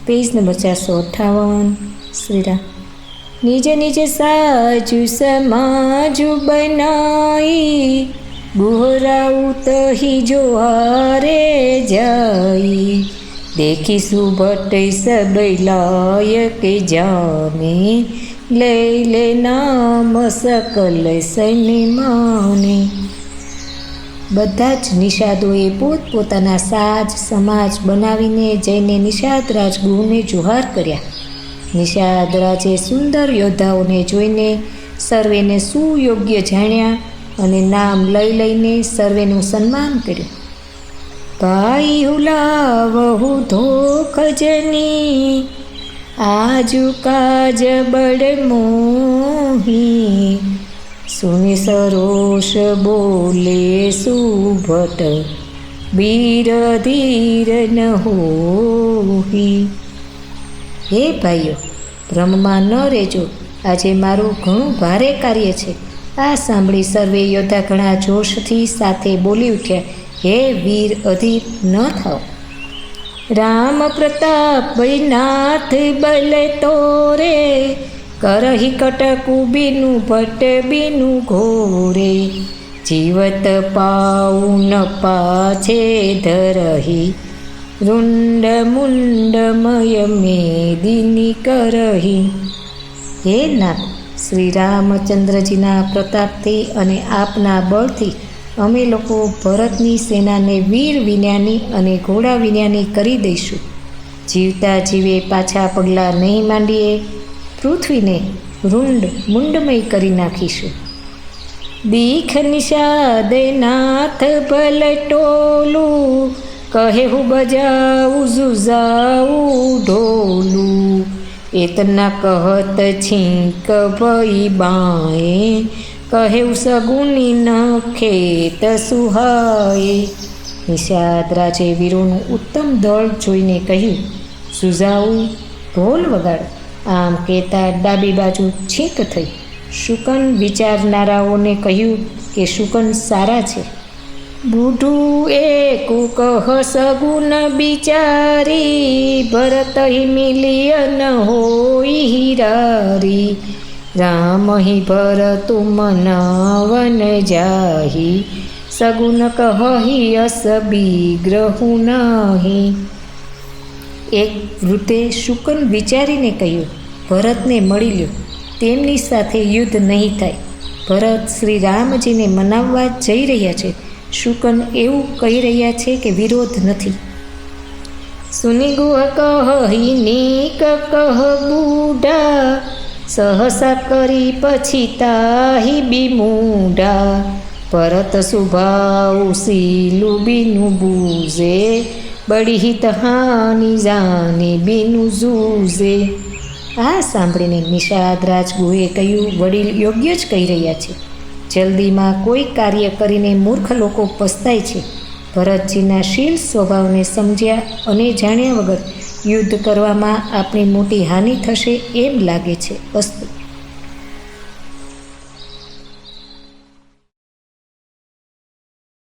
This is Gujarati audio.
Page number 458 Shriram. निज निज साजु समाजु बनाई, गुहराऊ तही जोहारे जाई। देखी सुभट सब लायक जाने, ले ले नाम सकल सन्माने। બધા જ નિષાદોએ પોતપોતાના સાજ સમાજ બનાવીને જઈને નિષાદ રાજગુરુને જોહાર કર્યા। નિષાદ રાજે સુંદર યોદ્ધાઓને જોઈને સર્વેને સુયોગ્ય જાણ્યા અને નામ લઈ લઈને સર્વેનું સન્માન કર્યું। ભાઈ હુલાવહુ ધોખજની, આજુ કાજ બડ મોહી। સુને સરોષ બોલે સુભટ, બીર ધીર ન હોહી। હે ભાઈઓ, ભ્રમમાં ન રહેજો, આજે મારું ઘણું ભારે કાર્ય છે। આ સાંભળી સર્વે યોદ્ધા ઘણા જોશથી સાથે બોલી ઉઠ્યા, હે વીર અધીર ન થાઓ। રામ પ્રતાપ નાથ બલ તોરે, કરહી કટકુ બીનું ભટ્ટ બીનું ઘોરે। જીવત પાઉ ન પાછે ધરહી, रुंड मुंड मय मेदिनी करही। हे नाथ, श्री रामचंद्रजीना प्रतापथी अने आपना बळथी अमे लोको भरतनी सेनाने वीर विन्यानी अने घोड़ा विन्यानी करी दईशुं। जीवता जीवे पाछा पगला नहीं मांडीए, पृथ्वीने रुंड मुंडमय करी नाखीशुं। दीख निषाद नाथ भल टोलू, कहे हूँ बजाऊ जुजाऊ ढोलू। इतना कहत छींक भई बाए, कहे सगुनी न खेत सुहाए। निषाद राजे वीरोનું उत्तम दળ જોઈને કહ્યું, સુઝાવું ઢોલ વગાડ। આમ કહેતા ડાબી બાજુ છીંક થઈ। શુકન વિચારનારાઓને કહ્યું કે શુકન સારા છે। બુઢું એકુ કહ સગુન બિચારી, ભરત હિ મિલિયન હોઈ હિરારી। રામ હિ ભરતુ મનાવન જાહી, સગુન કહી અસ બીગ્રહુ નાહી। એક વૃદ્ધે શુકન વિચારીને કહ્યું, ભરતને મળી લ્યો, તેમની સાથે યુદ્ધ નહીં થાય। ભરત શ્રી રામજીને મનાવવા જઈ રહ્યા છે। શુકન એવું કહી રહ્યા છે કે વિરોધ નથી। સુની ગુહ કહી નીક કહ બુઢા, સહસા કરી પછી તાહી બીમૂઢા। ભરત સુભાઉ સીલું બીનું બૂઝે, બડી હિત હાની જાને બીનું જૂઝે। આ સાંભળીને નિષાદ રાજગુહે કહ્યું, વડીલ યોગ્ય જ કહી રહ્યા છે। જલ્દીમાં કોઈ કાર્ય કરીને મૂર્ખ લોકો પસ્તાય છે। ભરતજીના શીલ સ્વભાવને સમજ્યા અને જાણ્યા વગર યુદ્ધ કરવામાં આપણી મોટી હાનિ થશે એમ લાગે છે। અસ્તુ।